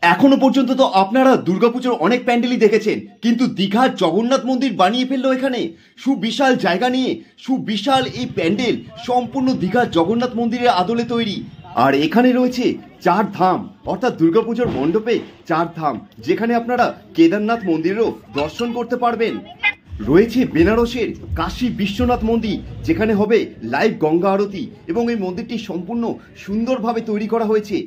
এখনো পর্যন্ত তো আপনারা দুর্গাপুজোর অনেক প্যান্ডেলই দেখেছেন, কিন্তু দীঘার জগন্নাথ মন্দির বানিয়ে ফেললো এখানে সুবিশাল জায়গা নিয়ে। সুবিশাল এই প্যান্ডেল সম্পূর্ণ দীঘার জগন্নাথ মন্দিরের আদলে তৈরি। আর এখানে রয়েছে 4 ধাম, অর্থাৎ দুর্গাপুজোর মণ্ডপে 4 ধাম, যেখানে আপনারা কেদারনাথ মন্দিরেরও দর্শন করতে পারবেন। রয়েছে বেনারসের কাশী বিশ্বনাথ মন্দির, যেখানে হবে লাইভ গঙ্গা আরতি, এবং এই মন্দিরটি সম্পূর্ণ সুন্দরভাবে তৈরি করা হয়েছে।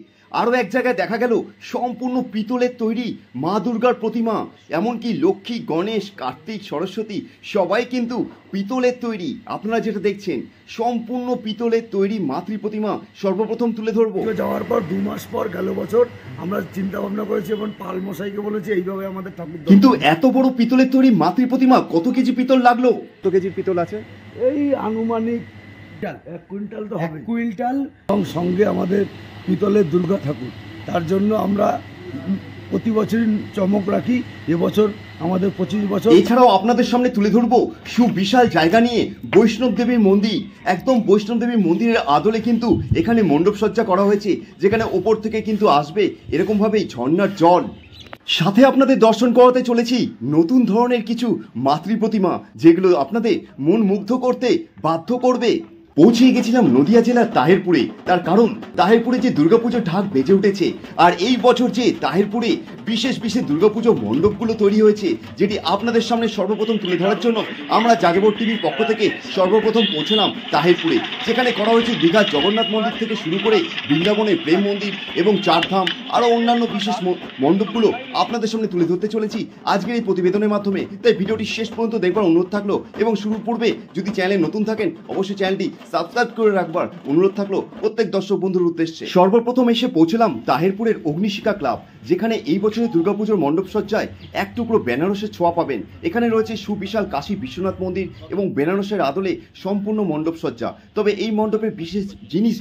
আরও এক জায়গায় দেখা গেল সম্পূর্ণ পিতলের তৈরি মা দুর্গার প্রতিমা, এমনকি লক্ষ্মী, গণেশ, কার্তিক, সরস্বতী সবাই কিন্তু পিতলের তৈরি। আপনারা যেটা দেখছেন সম্পূর্ণ পিতলের তৈরি মাতৃ প্রতিমা সর্বপ্রথম তুলে ধরবো। যাওয়ার পর 2 মাস পর গেল বছর আমরা চিন্তা ভাবনা করেছি এবং পাল মশাইকে বলেছি এইভাবে আমাদের ঠাকুর। কিন্তু এত বড় পিতলের তৈরি মাতৃ প্রতিমা কত কেজি পিতল লাগলো? কত কেজির পিতল আছে? এই আনুমানিক 1 কুইন্টাল তো হবে, 1 কুইন্টাল। এবং সঙ্গে আমাদের পিতলের দুর্গা ঠাকুর, তার জন্য আমরা প্রতি বছরই চমক রাখি। এবছর আমাদের 25 বছর। এছাড়াও আপনাদের সামনে তুলে ধরবো সুবিশাল জায়গা নিয়ে বৈষ্ণব দেবীর মন্দির। একদম বৈষ্ণব দেবীর মন্দিরের আদলে কিন্তু এখানে মণ্ডপ সজ্জা করা হয়েছে, যেখানে ওপর থেকে কিন্তু আসবে এরকমভাবেই ঝর্ণার জল। সাথে আপনাদের দর্শন করাতে চলেছি নতুন ধরনের কিছু মাতৃ প্রতিমা, যেগুলো আপনাদের মন মুগ্ধ করতে বাধ্য করবে। পৌঁছে গেছিলাম নদিয়া জেলার তাহেরপুরে, তার কারণ তাহেরপুরে যে দুর্গাপুজোর ঢাক বেজে উঠেছে। আর এই বছর যে তাহেরপুরে বিশেষ বিশেষ দুর্গাপুজো মণ্ডপগুলো তৈরি হয়েছে, যেটি আপনাদের সামনে সর্বপ্রথম তুলে ধরার জন্য আমরা যাযাবর টিভির পক্ষ থেকে সর্বপ্রথম পৌঁছলাম তাহেরপুরে, যেখানে করা হয়েছে দীঘার জগন্নাথ মন্দির থেকে শুরু করে বৃন্দাবনের প্রেম মন্দির এবং 4 ধাম, আরও অন্যান্য বিশেষ মণ্ডপগুলো আপনাদের সামনে তুলে ধরতে চলেছি আজকের এই প্রতিবেদনের মাধ্যমে। তাই ভিডিওটি শেষ পর্যন্ত দেখবার অনুরোধ থাকলো, এবং শুরুর পূর্বে যদি চ্যানেলে নতুন থাকেন অবশ্যই চ্যানেলটি সাবস্ক্রাইব করে রাখবার অনুরোধ থাকলো প্রত্যেক দর্শক বন্ধুর উদ্দেশ্যে। সর্বপ্রথম এসে পৌঁছলাম তাহেরপুরের অগ্নিশিখা ক্লাব, যেখানে এই বছরের দুর্গাপুজোর মণ্ডপ সজ্জায় এক টুকরো বেনারসের ছোঁয়া পাবেন। এখানে রয়েছে সুবিশাল কাশী বিশ্বনাথ মন্দির এবং বেনারসের আদলে সম্পূর্ণ মণ্ডপ সজ্জা। তবে এই মণ্ডপের বিশেষ জিনিস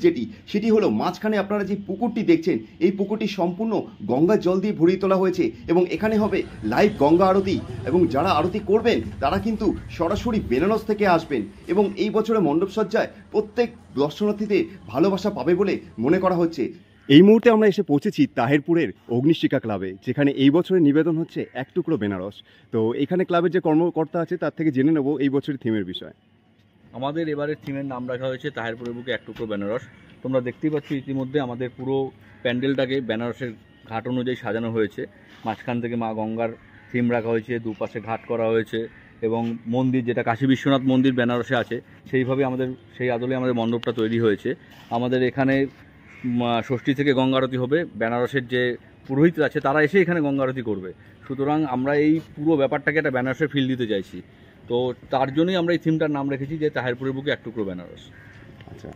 সেটি হলো মাঝখানে আপনারা যে পুকুরটি দেখছেন, এই পুকুরটি সম্পূর্ণ গঙ্গার জল দিয়ে ভরিয়ে তোলা হয়েছে, এবং এখানে হবে লাইভ গঙ্গা আরতি, এবং যারা আরতি করবেন তারা কিন্তু সরাসরি বেনারস থেকে আসবেন। এবং এই বছরের মণ্ডপ সজ্জায় প্রত্যেক দর্শনার্থীদের ভালোবাসা পাবে বলে মনে করা হচ্ছে। এই মুহূর্তে আমরা এসে পৌঁছেছি তাহেরপুরের অগ্নিশিখা ক্লাবে, যেখানে এই বছরের নিবেদন হচ্ছে এক টুকরো বেনারস। তো এখানে ক্লাবের যে কর্মকর্তা আছে তার থেকে জেনে নেব এই বছরের থিমের বিষয়। আমাদের এবারের থিমের নাম রাখা হয়েছে তাহেরপুরের বুকে এক টুকরো বেনারস। তোমরা দেখতেই পাচ্ছ ইতিমধ্যে আমাদের পুরো প্যান্ডেলটাকে বেনারসের ঘাট অনুযায়ী সাজানো হয়েছে। মাঝখান থেকে মা গঙ্গার থিম রাখা হয়েছে, দুপাশে ঘাট করা হয়েছে, এবং মন্দির যেটা কাশী বিশ্বনাথ মন্দির বেনারসে আছে সেইভাবে সেই আদলে আমাদের মণ্ডপটা তৈরি হয়েছে। আমাদের এখানে ষষ্ঠী থেকে গঙ্গা আরতি হবে, বেনারসের যে পুরোহিত আছে তারা এসে এখানে গঙ্গা আরতি করবে। সুতরাং আমরা এই পুরো ব্যাপারটাকে একটা বেনারসের ফিল দিতে চাইছি, তো তার জন্যই আমরা এই থিমটার নাম রেখেছি যে তাহেরপুরের বুকে এক টুকরো বেনারস। আচ্ছা,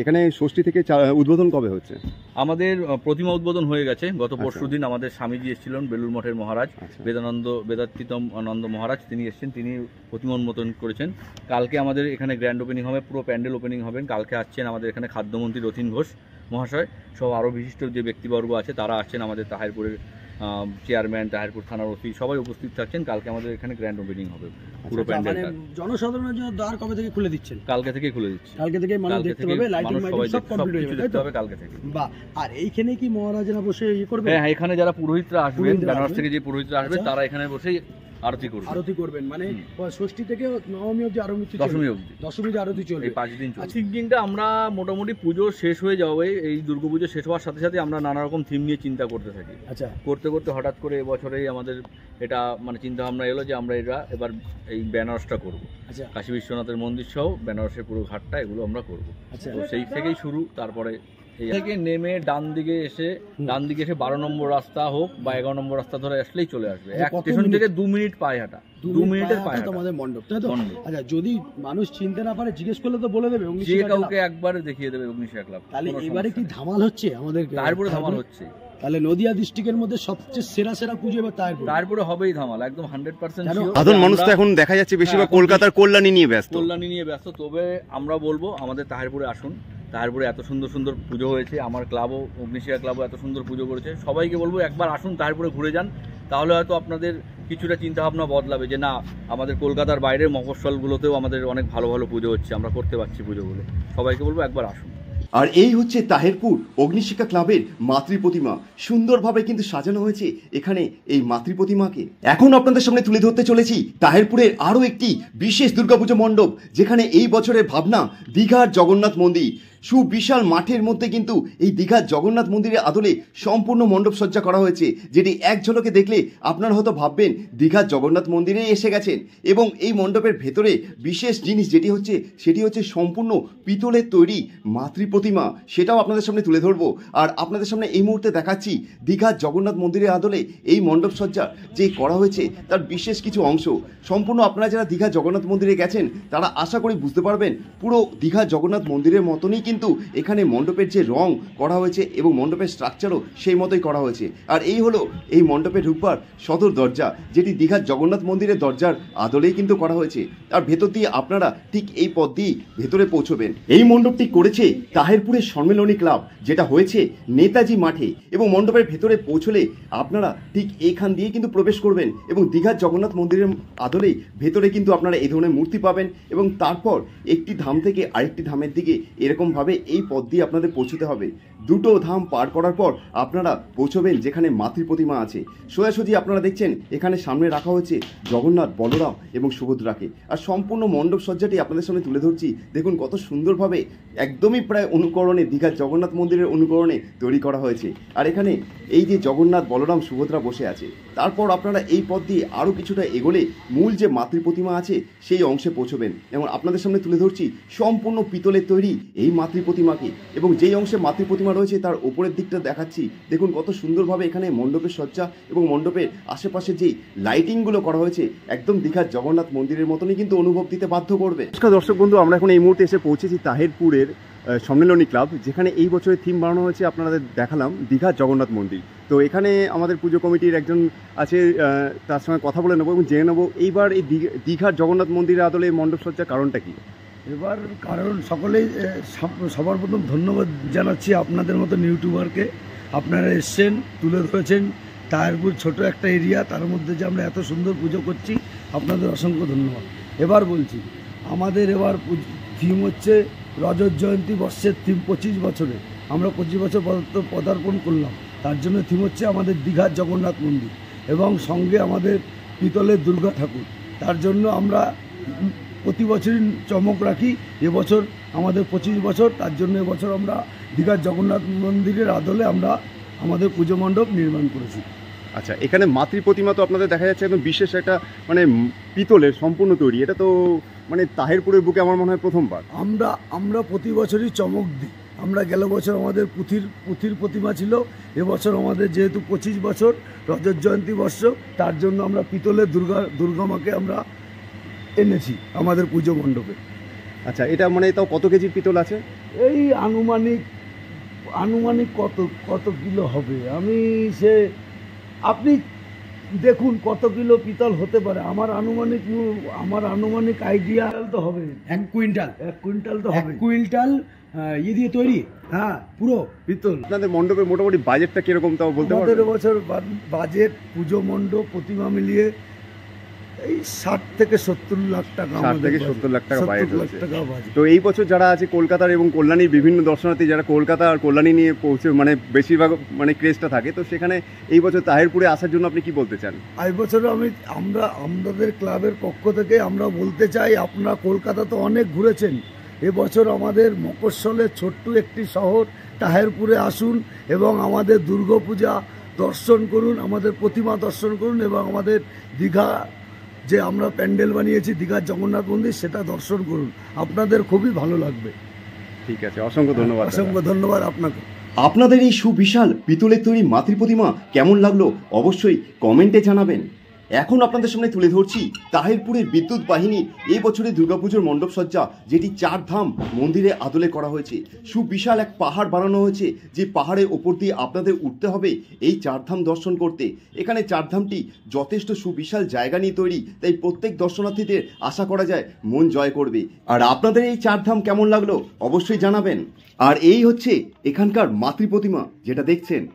এখানে ষষ্ঠী থেকে উদ্বোধন কবে হচ্ছে? আমাদের প্রতিমা উদ্বোধন হয়ে গেছে গত পরশুদিন। আমাদের স্বামীজি এসেছিলেন, বেলুর মঠের মহারাজ বেদাতীতম আনন্দ মহারাজ, তিনি এসেছেন, তিনি প্রতিমা উন্মোচন করেছেন। কালকে আমাদের এখানে গ্র্যান্ড ওপেনিং হবে, পুরো প্যান্ডেল ওপেনিং হবেন। কালকে আসছেন আমাদের এখানে খাদ্যমন্ত্রী রথীন ঘোষ মহাশয় সহ আরও বিশিষ্ট যে ব্যক্তিবর্গ আছে তারা আসছেন। আমাদের তাহেরপুরের চেয়ারম্যান, তাহেরপুর থানার ওসি সবাই উপস্থিত থাকছেন। কালকে আমাদের এখানে গ্র্যান্ড ওপেনিং হবে পুরো প্যান্ডেলটা। জনসাধারণের জন্য দ্বার কবে থেকে খুলে দিচ্ছেন? কালকে থেকেই খুলে দিচ্ছি। কালকে থেকে মানুষ দেখতে পাবে, লাইটিং মাইটিং সব কমপ্লিট হয়ে যাবে, তাই তো? কালকে থেকে। বাহ। আর এইখানে কি মহারাজেরা বসে করবে? হ্যাঁ, এখানে যারা পুরোহিতরা আসবেন, বেনারস থেকে যে পুরোহিতরা আসবে তারা এখানে বসে আরতি করবেন। মানে ষষ্ঠী থেকে নবমী অবধি আরতি, দশমী আরতি চলবে, এই 5 দিন চলবে। আজকের দিনটা আমরা মোটামুটি পুজো শেষ হয়ে যাবে, এই দুর্গাপুজো শেষ হওয়ার সাথে সাথে আমরা নানা রকম থিম নিয়ে চিন্তা করতে থাকি। আচ্ছা, করতে করতে হঠাৎ করে এবছরেই আমাদের এটা চিন্তা ভাবনা এলো যে আমরা এবার এই বেনারসটা করব। আচ্ছা, কাশী বিশ্বনাথের মন্দির সহ বেনারসের পুরো ঘাটটা এগুলো আমরা করব। আচ্ছা, তো সেই থেকেই শুরু। তারপরে এই থেকে নেমে ডান দিকে এসে 12 নম্বর রাস্তা হোক বা 11 নম্বর রাস্তা ধরে আসলেই চলে আসবে। এক স্টেশন থেকে 2 মিনিট পায়ে হাঁটা, 2 মিনিটের পায়ে হাঁটা আমাদের মণ্ডপ, তাই তো? আচ্ছা, যদি মানুষ চিনতে না পারে জিজ্ঞেস করলে তো বলে দেবে, যে কাউকে একবারে দেখিয়ে দেবে অগ্নিশিখা ক্লাব। তাহলে এবারে কি ধামাল হচ্ছে আমাদের? তারপরে ধামাল হচ্ছে। তাহলে নদিয়া ডিস্ট্রিক্টের মধ্যে সবচেয়ে সেরা পুজো এবার তারপরে হবেই ধামাল, একদম 100% শিওর। সাধারণ মানুষ তো এখন দেখা যাচ্ছে বেশিরভাগ কলকাতার কল্যাণী নিয়ে ব্যস্ত। তবে আমরা বলবো আমাদের তাহেরপুরে আসুন। তাহেরপুরে এত সুন্দর সুন্দর পুজো হয়েছে, আমার ক্লাবও, অগ্নিশিখা ক্লাবও এত সুন্দর পুজো করেছে। সবাইকে বলবো একবার আসুন, তাহেরপুরে ঘুরে যান, তাহলে হয়তো আপনাদের কিছুটা চিন্তাভাবনা বদলাবে যে না, আমাদের কলকাতার বাইরের মফস্বলগুলোতেও আমাদের অনেক ভালো ভালো পুজো হচ্ছে, আমরা করতে পারছি পুজোগুলো। সবাইকে বলবো একবার আসুন। আর এই হচ্ছে তাহেরপুর অগ্নিশিক্ষা ক্লাবের মাতৃ প্রতিমা। সুন্দরভাবে কিন্তু সাজানো হয়েছে এখানে এই মাতৃ প্রতিমাকে। এখন আপনাদের সামনে তুলে ধরতে চলেছি তাহেরপুরের আরও একটি বিশেষ দুর্গাপুজো মণ্ডপ, যেখানে এই বছরের ভাবনা দীঘার জগন্নাথ মন্দির। সুবিশাল মাঠের মধ্যে কিন্তু এই দীঘার জগন্নাথ মন্দিরের আদলে সম্পূর্ণ মণ্ডপ সজ্জা করা হয়েছে, যেটি এক ঝলকে দেখলে আপনারা হয়তো ভাববেন দীঘার জগন্নাথ মন্দিরে এসে গেছেন। এবং এই মণ্ডপের ভেতরে বিশেষ জিনিস সেটি হচ্ছে সম্পূর্ণ পিতলের তৈরি মাতৃ প্রতিমা, সেটাও আপনাদের সামনে তুলে ধরবো। আর আপনাদের সামনে এই মুহূর্তে দেখাচ্ছি দীঘার জগন্নাথ মন্দিরের আদলে এই মণ্ডপ সজ্জা যে করা হয়েছে তার বিশেষ কিছু অংশ। সম্পূর্ণ আপনারা যারা দীঘার জগন্নাথ মন্দিরে গেছেন তারা আশা করি বুঝতে পারবেন পুরো দীঘার জগন্নাথ মন্দিরের মতনই কিন্তু এখানে মণ্ডপের যে রং করা হয়েছে এবং মণ্ডপের স্ট্রাকচারও সেই মতোই করা হয়েছে। আর এই হলো এই মণ্ডপে ঢুকবার সদর দরজা, যেটি দীঘার জগন্নাথ মন্দিরের দরজার আদলেই কিন্তু করা হয়েছে। আর ভেতর দিয়ে আপনারা ঠিক এই পথ দিয়ে ভেতরে পৌঁছবেন। এই মণ্ডপটি করেছে তাহেরপুরের সম্মেলনী ক্লাব, যেটা হয়েছে নেতাজি মাঠে। এবং মণ্ডপের ভেতরে পৌঁছলে আপনারা ঠিক এইখান দিয়ে কিন্তু প্রবেশ করবেন এবং দীঘার জগন্নাথ মন্দিরের আদলেই ভেতরে কিন্তু আপনারা এই ধরনের মূর্তি পাবেন। এবং তারপর একটি ধাম থেকে আরেকটি ধামের দিকে এরকমভাবে এই পথ দিয়ে আপনাদের পৌঁছতে হবে। দুটো ধাম পার করার পর আপনারা পৌঁছবেন যেখানে মাতৃ প্রতিমা আছে। সোজাসুজি আপনারা দেখছেন এখানে সামনে রাখা হয়েছে জগন্নাথ, বলরাম এবং সুভদ্রাকে। আর সম্পূর্ণ মণ্ডপ সজ্জাটি আপনাদের সামনে তুলে ধরছি। দেখুন কত সুন্দরভাবে একদমই প্রায় অনুকরণে দীঘার জগন্নাথ মন্দিরের অনুকরণে তৈরি করা হয়েছে। আর এখানে এই যে জগন্নাথ, বলরাম, সুভদ্রা বসে আছে। তারপর আপনারা এই পথ দিয়ে আরও কিছুটা এগোলে মূল যে মাতৃ প্রতিমা আছে সেই অংশে পৌঁছবেন। এবং আপনাদের সামনে তুলে ধরছি সম্পূর্ণ পিতলের তৈরি এই মাতৃ প্রতিমাকে। এবং যেই অংশে মাতৃ প্রতিমা রয়েছে তার ওপরের দিকটা দেখাচ্ছি। দেখুন কত সুন্দরভাবে এখানে মণ্ডপের সজ্জা এবং মণ্ডপের আশেপাশে যে লাইটিংগুলো করা হয়েছে একদম দীঘার জগন্নাথ মন্দিরের মতনই কিন্তু অনুভব দিতে বাধ্য করবে। নমস্কার দর্শক বন্ধু, আমরা এখন এই মুহূর্তে এসে পৌঁছেছি তাহেরপুরের সম্মেলনী ক্লাব, যেখানে এই বছরের থিম বানানো হয়েছে আপনাদের দেখালাম দীঘার জগন্নাথ মন্দির। তো এখানে আমাদের পুজো কমিটির একজন আছে, তার সঙ্গে কথা বলে নেবো এবং জেনে নেবো এইবার এই দীঘার জগন্নাথ মন্দিরের আদলে এই মণ্ডপ সজ্জার কারণটা কি। এবার কারণ সকলেই সবার প্রথম ধন্যবাদ জানাচ্ছি আপনাদের মতন ইউটিউবারকে। আপনারা এসছেন, তুলে ধরেছেন তাহেরপুর ছোট একটা এরিয়া, তার মধ্যে যে আমরা এত সুন্দর পুজো করছি, আপনাদের অসংখ্য ধন্যবাদ। এবার বলছি আমাদের এবার থিম হচ্ছে রজত জয়ন্তী বর্ষের থিম 25 বছরে। আমরা 25 বছর পদার্পণ করলাম, তার জন্য থিম হচ্ছে আমাদের দীঘার জগন্নাথ মন্দির এবং সঙ্গে আমাদের পিতলের দুর্গা ঠাকুর। তার জন্য আমরা প্রতি বছরই চমক রাখি। এবছর আমাদের 25 বছর, তার জন্য এবছর আমরা দীঘার জগন্নাথ মন্দিরের আদলে আমরা আমাদের পুজো মণ্ডপ নির্মাণ করেছি। আচ্ছা, এখানে মাতৃ প্রতিমা তো আপনাদের দেখা যাচ্ছে একদম বিশেষ একটা মানে পিতলের সম্পূর্ণ তৈরি। এটা তো মানে তাহেরপুরের বুকে আমার মনে হয় প্রথমবার। আমরা প্রতি বছরই চমক দিই। আমরা গেল বছর আমাদের পুঁথির প্রতিমা ছিল, এবছর আমাদের যেহেতু 25 বছর রজত জয়ন্তী বর্ষ, তার জন্য আমরা পিতলের দুর্গা মাকে আমরা এনেছি আমাদের পুজো মণ্ডপে। আচ্ছা, এটা মানে তাও কত কেজির পিতল আছে? এই আনুমানিক কত কিলো হবে, আপনি দেখুন কত কিলো পিতল হতে পারে। আমার আনুমানিক আইডিয়া তো হবে 1 কুইন্টাল তো হবে। 1 কুইন্টাল দিয়ে তৈরি, হ্যাঁ, পুরো পিতল। আপনাদের মণ্ডপের মোটামুটি বাজেটটা কিরকম তাও বলতে পারবেন? আমাদের বছর বাজেট পুজো মণ্ডপ প্রতিমা মিলিয়ে এই 60 থেকে 70 লাখ টাকা। 60 থেকে 70 লাখ টাকা বাজেট হচ্ছে। তো এই বছর যারা আছে কলকাতার এবং কল্যাণীর বিভিন্ন দর্শনার্থী যারা কলকাতা আর কল্যাণী নিয়ে পৌঁছে মানে বেশিরভাগ মানে ক্রেজটা থাকে, তো সেখানে এই বছর তাহেরপুরে আসার জন্য আপনি কি বলতে চান? এই বছর আমাদের ক্লাবের পক্ষ থেকে আমরা বলতে চাই, আপনারা কলকাতা তো অনেক ঘুরেছেন, এবছর আমাদের মফস্বলের ছোট্ট একটি শহর তাহেরপুরে আসুন এবং আমাদের দুর্গাপূজা দর্শন করুন, আমাদের প্রতিমা দর্শন করুন এবং আমাদের দীঘা যে আমরা প্যান্ডেল বানিয়েছি দীঘার জগন্নাথ মন্দির সেটা দর্শন করুন, আপনাদের খুবই ভালো লাগবে। ঠিক আছে, অসংখ্য ধন্যবাদ। অসংখ্য ধন্যবাদ আপনাকে। আপনাদের এই সুবিশাল পিতলের তৈরি মাতৃ প্রতিমা কেমন লাগলো অবশ্যই কমেন্টে জানাবেন। এখন আপনাদের সামনে তুলে ধরছি তাহেরপুরের বিদ্যুৎ বাহিনীর এই বছরের দুর্গাপুজোর মণ্ডপ সজ্জা, যেটি 4 ধাম মন্দিরে আদলে করা হয়েছে। সুবিশাল এক পাহাড় বানানো হয়েছে, যে পাহাড়ের ওপর দিয়ে আপনাদের উঠতে হবে এই 4 ধাম দর্শন করতে। এখানে 4 ধামটি যথেষ্ট সুবিশাল জায়গা নিয়ে তৈরি, তাই প্রত্যেক দর্শনার্থীদের আশা করা যায় মন জয় করবে। আর আপনাদের এই 4 ধাম কেমন লাগলো অবশ্যই জানাবেন। আর এই হচ্ছে এখানকার মাতৃ প্রতিমা যেটা দেখছেন।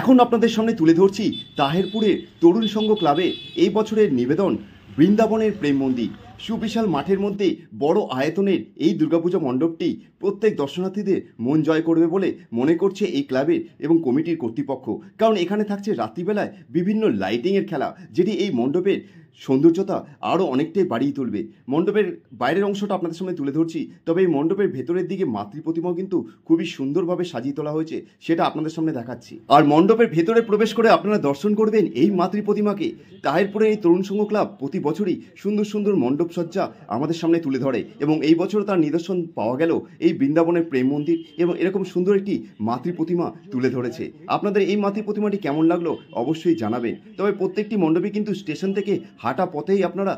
এখন আপনাদের সামনে তুলে ধরছি তাহেরপুরের তরুণ সংঘ ক্লাবে এই বছরের নিবেদন বৃন্দাবনের প্রেম মন্দির। সুবিশাল মাঠের মধ্যে বড় আয়তনের এই দুর্গাপুজো মণ্ডপটি প্রত্যেক দর্শনার্থীদের মন জয় করবে বলে মনে করছে এই ক্লাবের এবং কমিটির কর্তৃপক্ষ। কারণ এখানে থাকছে রাত্রিবেলায় বিভিন্ন লাইটিংয়ের খেলা, যেটি এই মণ্ডপের সৌন্দর্যতা আরও অনেকটাই বাড়িয়ে তুলবে। মণ্ডপের বাইরের অংশটা আপনাদের সামনে তুলে ধরছি, তবে এই মণ্ডপের ভেতরের দিকে মাতৃ প্রতিমাও কিন্তু খুবই সুন্দরভাবে সাজিয়ে তোলা হয়েছে, সেটা আপনাদের সামনে দেখাচ্ছি। আর মণ্ডপের ভেতরে প্রবেশ করে আপনারা দর্শন করবেন এই মাতৃ প্রতিমাকে। তাহেরপুরের এই তরুণ সংঘ ক্লাব প্রতি বছরই সুন্দর সুন্দর মণ্ডপ সজ্জা আমাদের সামনে তুলে ধরে, এবং এই বছর তার নিদর্শন পাওয়া গেল এই বৃন্দাবনের প্রেম মন্দির এবং এরকম সুন্দর একটি মাতৃ প্রতিমা তুলে ধরেছে। আপনাদের এই মাতৃ প্রতিমাটি কেমন লাগলো অবশ্যই জানাবেন। তবে প্রত্যেকটি মণ্ডপই কিন্তু স্টেশন থেকে হাঁটা পথেই আপনারা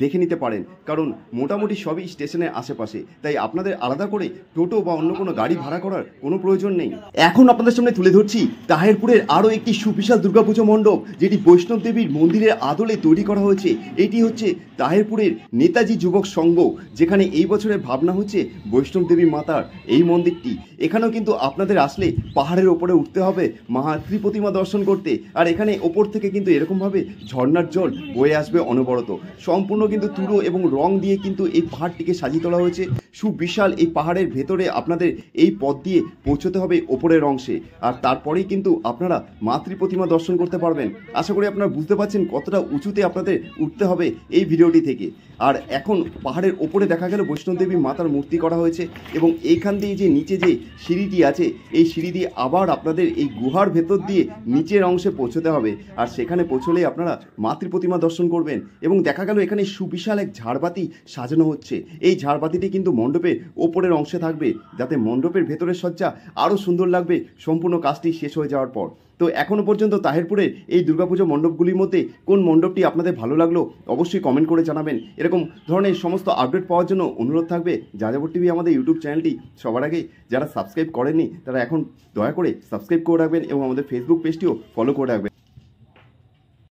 দেখে নিতে পারেন, কারণ মোটামুটি সবই স্টেশনের আশেপাশে, তাই আপনাদের আলাদা করে টোটো বা অন্য কোনো গাড়ি ভাড়া করার কোনো প্রয়োজন নেই। এখন আপনাদের সামনে তুলে ধরছি তাহেরপুরের আরও একটি সুবিশাল দুর্গাপুজো মণ্ডপ, যেটি বৈষ্ণব দেবীর মন্দিরের আদলে তৈরি করা হয়েছে। এটি হচ্ছে তাহেরপুরের নেতাজি যুবক সংঘ, যেখানে এই বছরের ভাবনা হচ্ছে বৈষ্ণব দেবী মাতার এই মন্দিরটি। এখানেও কিন্তু আপনাদের আসলে পাহাড়ের ওপরে উঠতে হবে মাতৃ প্রতিমা দর্শন করতে, আর এখানে ওপর থেকে কিন্তু এরকমভাবে ঝর্ণার জল বয়ে আসবে অনবরত। সম্পূর্ণ কিন্তু তুলো এবং রং দিয়ে কিন্তু এই পাহাড়টিকে সাজিয়ে তোলা হয়েছে। সুবিশাল এই পাহাড়ের ভেতরে আপনাদের এই পথ দিয়ে পৌঁছতে হবে ওপরের অংশে, আর তারপরেই কিন্তু আপনারা মাতৃ প্রতিমা দর্শন করতে পারবেন। আশা করি আপনারা বুঝতে পারছেন কতটা উঁচুতে আপনাদের উঠতে হবে এই ভিডিওটি থেকে। আর এখন পাহাড়ের ওপরে দেখা গেল বৈষ্ণব দেবী মাতার মূর্তি করা হয়েছে, এবং এইখান দিয়ে যে নিচে যে সিঁড়িটি আছে এই সিঁড়ি দিয়ে আবার আপনাদের এই গুহার ভেতর দিয়ে নিচের অংশে পৌঁছতে হবে, আর সেখানে পৌঁছলেই আপনারা মাতৃ প্রতিমা দর্শন করবেন। এবং দেখা গেল এখানে সুবিশাল এক ঝাড়বাতি সাজানো হচ্ছে। এই ঝাড়বাতিটি কিন্তু মণ্ডপের ওপরের অংশে থাকবে, যাতে মণ্ডপের ভেতরের সজ্জা আরও সুন্দর লাগবে সম্পূর্ণ কাজটি শেষ হয়ে যাওয়ার পর। তো এখনও পর্যন্ত তাহেরপুরের এই দুর্গাপুজো মণ্ডপগুলির মধ্যে কোন মণ্ডপটি আপনাদের ভালো লাগলো অবশ্যই কমেন্ট করে জানাবেন। এরকম ধরনের সমস্ত আপডেট পাওয়ার জন্য অনুরোধ থাকবে যাযাবর টিভি আমাদের ইউটিউব চ্যানেলটি সবার আগে যারা সাবস্ক্রাইব করেননি তারা এখন দয়া করে সাবস্ক্রাইব করে রাখবেন, এবং আমাদের ফেসবুক পেজটিও ফলো করে রাখবেন।